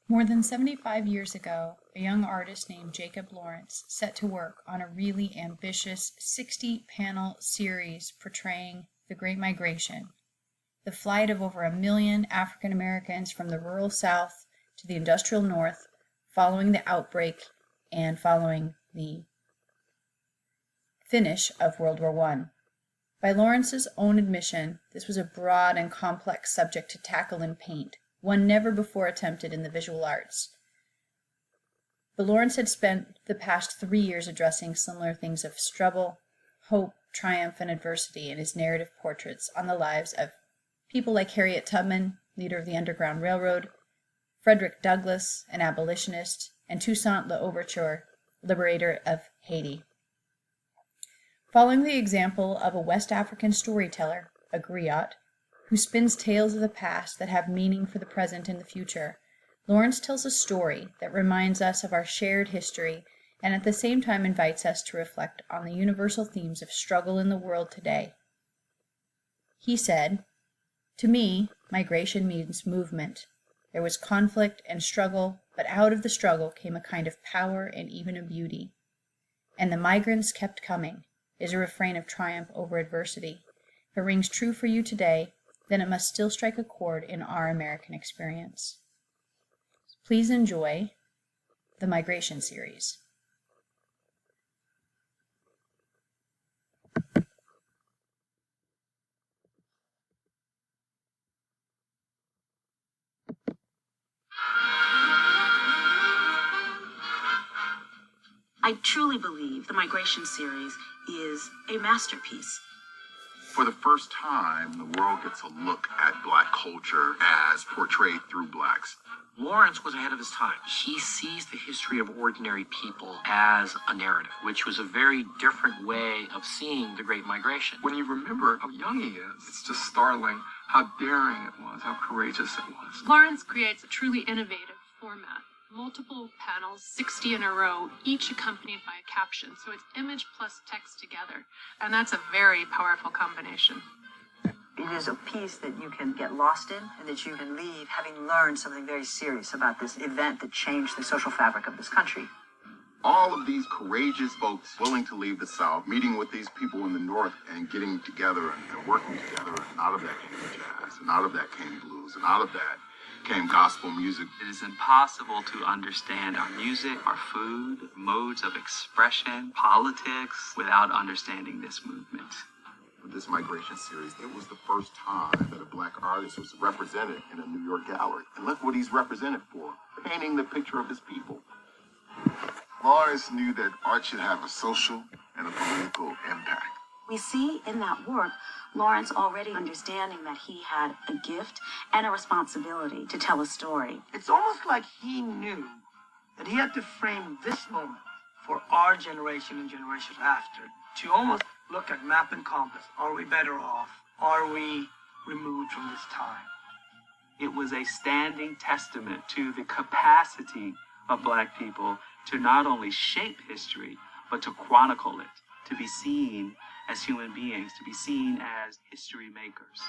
More than 75 years ago, a young artist named Jacob Lawrence set to work on a really ambitious 60-panel series portraying the Great Migration, the flight of over 1 million African Americans from the rural South to the industrial North following the outbreak and following the finish of World War I. By Lawrence's own admission, this was a broad and complex subject to tackle and paint, one never before attempted in the visual arts. But Lawrence had spent the past 3 years addressing similar themes of struggle, hope, triumph, and adversity in his narrative portraits on the lives of people like Harriet Tubman, leader of the Underground Railroad, Frederick Douglass, an abolitionist, and Toussaint L'Ouverture, liberator of Haiti. Following the example of a West African storyteller, a griot, who spins tales of the past that have meaning for the present and the future, Lawrence tells a story that reminds us of our shared history and at the same time invites us to reflect on the universal themes of struggle in the world today. He said, "To me, migration means movement. There was conflict and struggle, but out of the struggle came a kind of power and even a beauty. And the migrants kept coming," is a refrain of triumph over adversity. If it rings true for you today, then it must still strike a chord in our American experience. Please enjoy the Migration series. I truly believe the Migration series is a masterpiece. For the first time, the world gets a look at Black culture as portrayed through Blacks. Lawrence was ahead of his time. He sees the history of ordinary people as a narrative, which was a very different way of seeing the Great Migration. When you remember how young he is, it's just startling how daring it was, how courageous it was. Lawrence creates a truly innovative format. Multiple panels, 60 in a row, each accompanied by a caption. So it's image plus text together. And that's a very powerful combination. It is a piece that you can get lost in and that you can leave having learned something very serious about this event that changed the social fabric of this country. All of these courageous folks willing to leave the South, meeting with these people in the North and getting together and working together. And out of that came jazz, and out of that came blues, and out of that came gospel music. It is impossible to understand our music, our food, modes of expression, politics, without understanding this movement. For this Migration series, it was the first time that a Black artist was represented in a New York gallery. And look what he's represented for, painting the picture of his people. Lawrence knew that art should have a social and a political impact. We see in that work Lawrence already understanding that he had a gift and a responsibility to tell a story. It's almost like he knew that he had to frame this moment for our generation and generations after, to almost look at map and compass. Are we better off? Are we removed from this time? It was a standing testament to the capacity of Black people to not only shape history, but to chronicle it, to be seen as human beings, to be seen as history makers.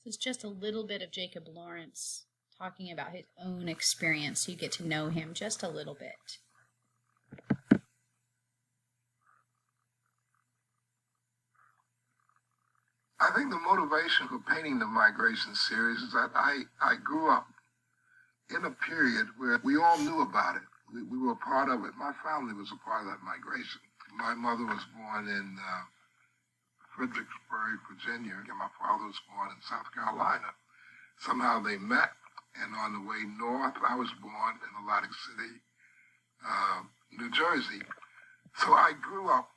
This is just a little bit of Jacob Lawrence talking about his own experience, so you get to know him just a little bit. I think the motivation for painting the Migration series is that I grew up in a period where we all knew about it. We were a part of it. My family was a part of that migration. My mother was born in Fredericksburg, Virginia, and my father was born in South Carolina. Somehow they met, and on the way north, I was born in Atlantic City, New Jersey. So I grew up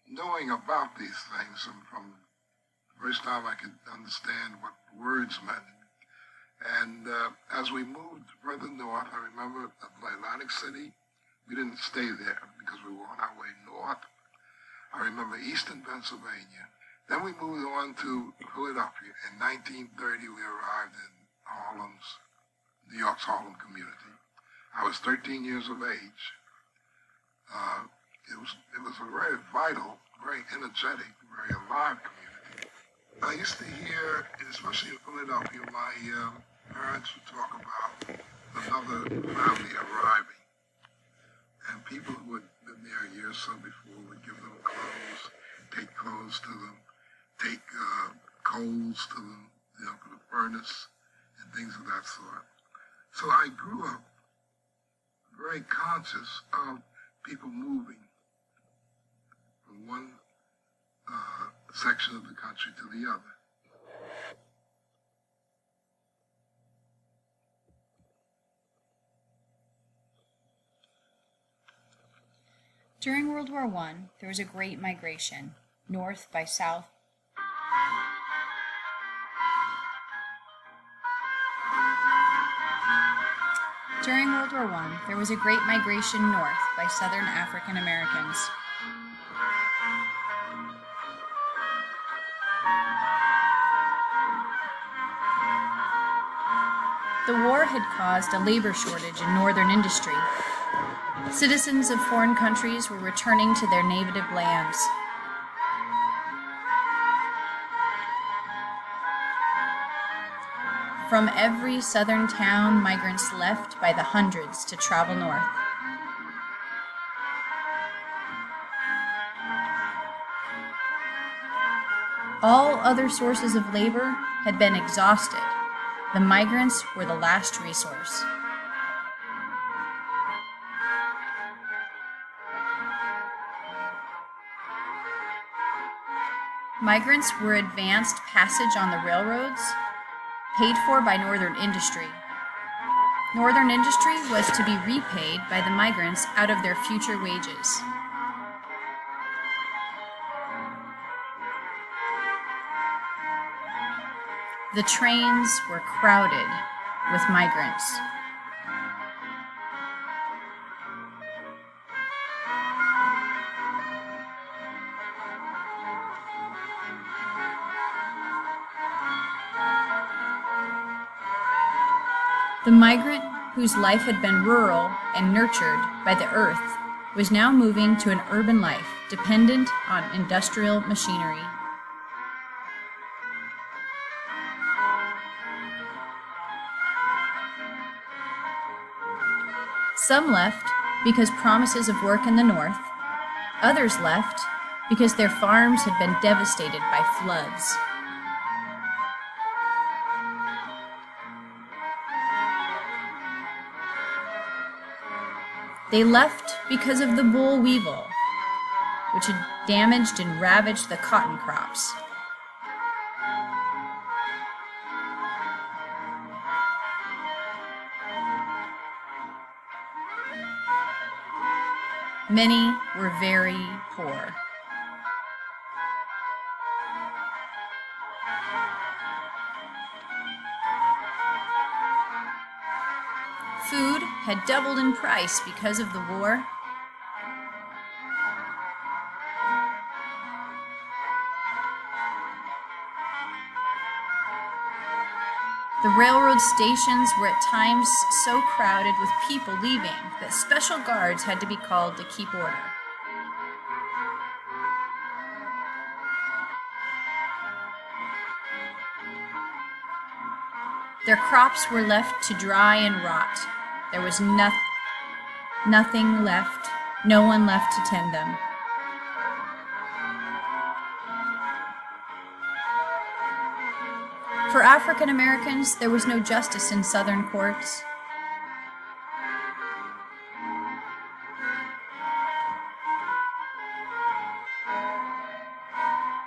knowing about these things, and from the first time I could understand what words meant. And as we moved further north, I remember Atlantic City. We didn't stay there because we were on our way north. I remember Eastern Pennsylvania. Then we moved on to Philadelphia. In 1930, we arrived in New York's Harlem community. I was 13 years of age. it was a very vital, very energetic, very alive community. I used to hear, especially in Philadelphia, my parents would talk about another family arriving. And people who had been there a year or so before would give them clothes, take clothes to them, take coals to them, for the furnace and things of that sort. So I grew up very conscious of people moving from one section of the country to the other. During World War I, there was a great migration, north by south. During World War I, there was a great migration north by Southern African Americans. The war had caused a labor shortage in northern industry. Citizens of foreign countries were returning to their native lands. From every southern town, migrants left by the hundreds to travel north. All other sources of labor had been exhausted. The migrants were the last resource. Migrants were advanced passage on the railroads, paid for by Northern industry. Northern industry was to be repaid by the migrants out of their future wages. The trains were crowded with migrants. The migrant, whose life had been rural and nurtured by the earth, was now moving to an urban life dependent on industrial machinery. Some left because promises of work in the north. Others left because their farms had been devastated by floods. They left because of the boll weevil, which had damaged and ravaged the cotton crops. Many were very poor. Food had doubled in price because of the war. The railroad stations were at times so crowded with people leaving that special guards had to be called to keep order. Their crops were left to dry and rot. There was nothing left, no one left to tend them. For African Americans, there was no justice in Southern courts.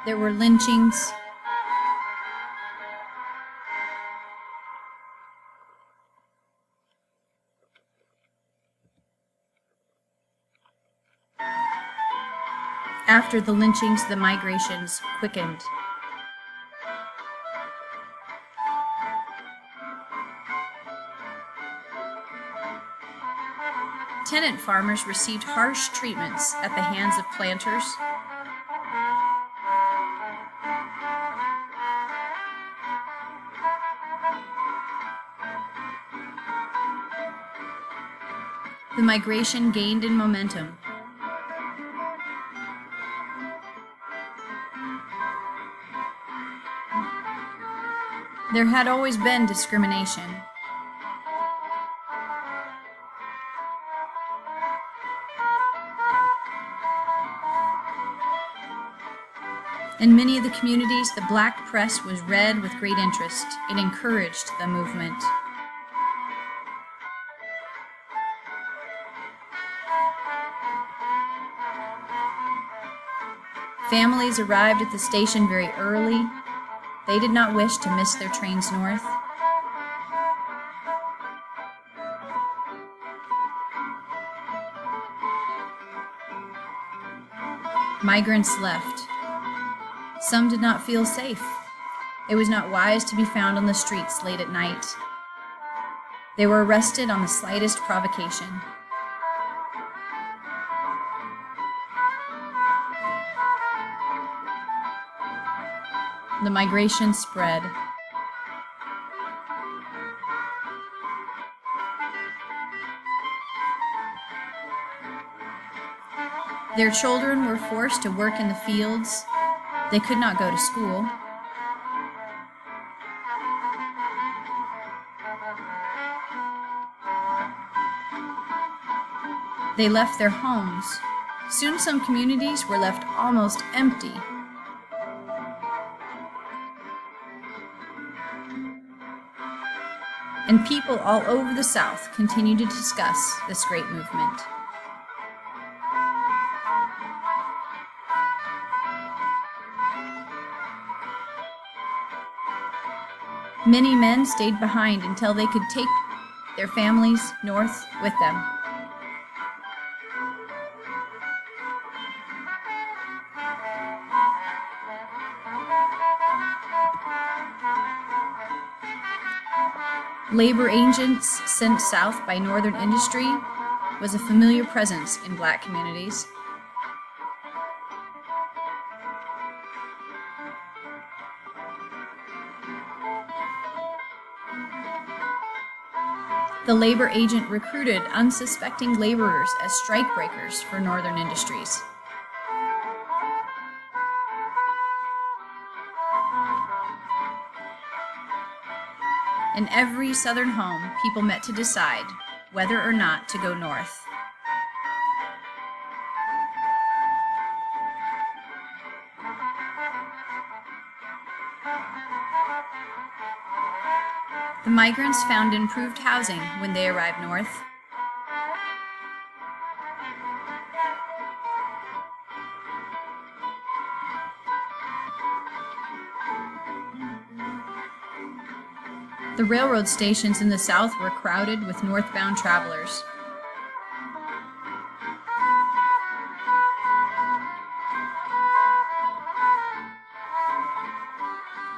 There were lynchings. After the lynchings, the migrations quickened. Tenant farmers received harsh treatments at the hands of planters. The migration gained in momentum. There had always been discrimination. In many of the communities, the black press was read with great interest. It encouraged the movement. Families arrived at the station very early. They did not wish to miss their trains north. Migrants left. Some did not feel safe. It was not wise to be found on the streets late at night. They were arrested on the slightest provocation. The migration spread. Their children were forced to work in the fields. They could not go to school. They left their homes. Soon some communities were left almost empty. And people all over the South continue to discuss this great movement. Many men stayed behind until they could take their families north with them. Labor agents sent south by Northern industry was a familiar presence in black communities. The labor agent recruited unsuspecting laborers as strikebreakers for Northern industries. In every Southern home, people met to decide whether or not to go north. The migrants found improved housing when they arrived north. The railroad stations in the South were crowded with northbound travelers.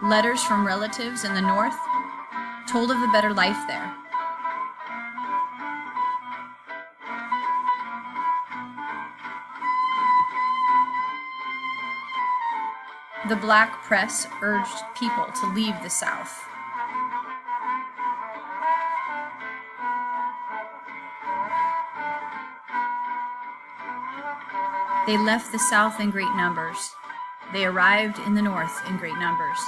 Letters from relatives in the North told of the better life there. The black press urged people to leave the South. They left the South in great numbers. They arrived in the North in great numbers.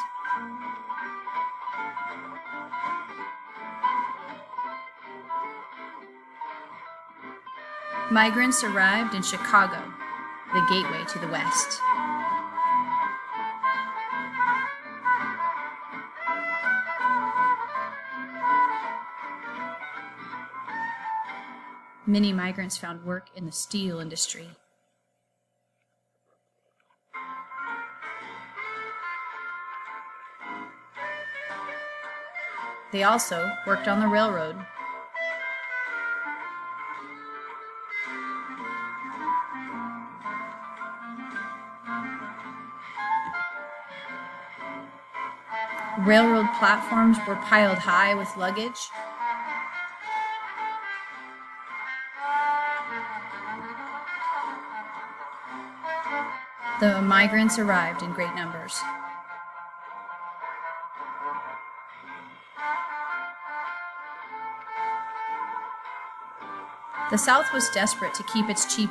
Migrants arrived in Chicago, the gateway to the West. Many migrants found work in the steel industry. They also worked on the railroad. Railroad platforms were piled high with luggage. The migrants arrived in great numbers. The South was desperate to keep its cheap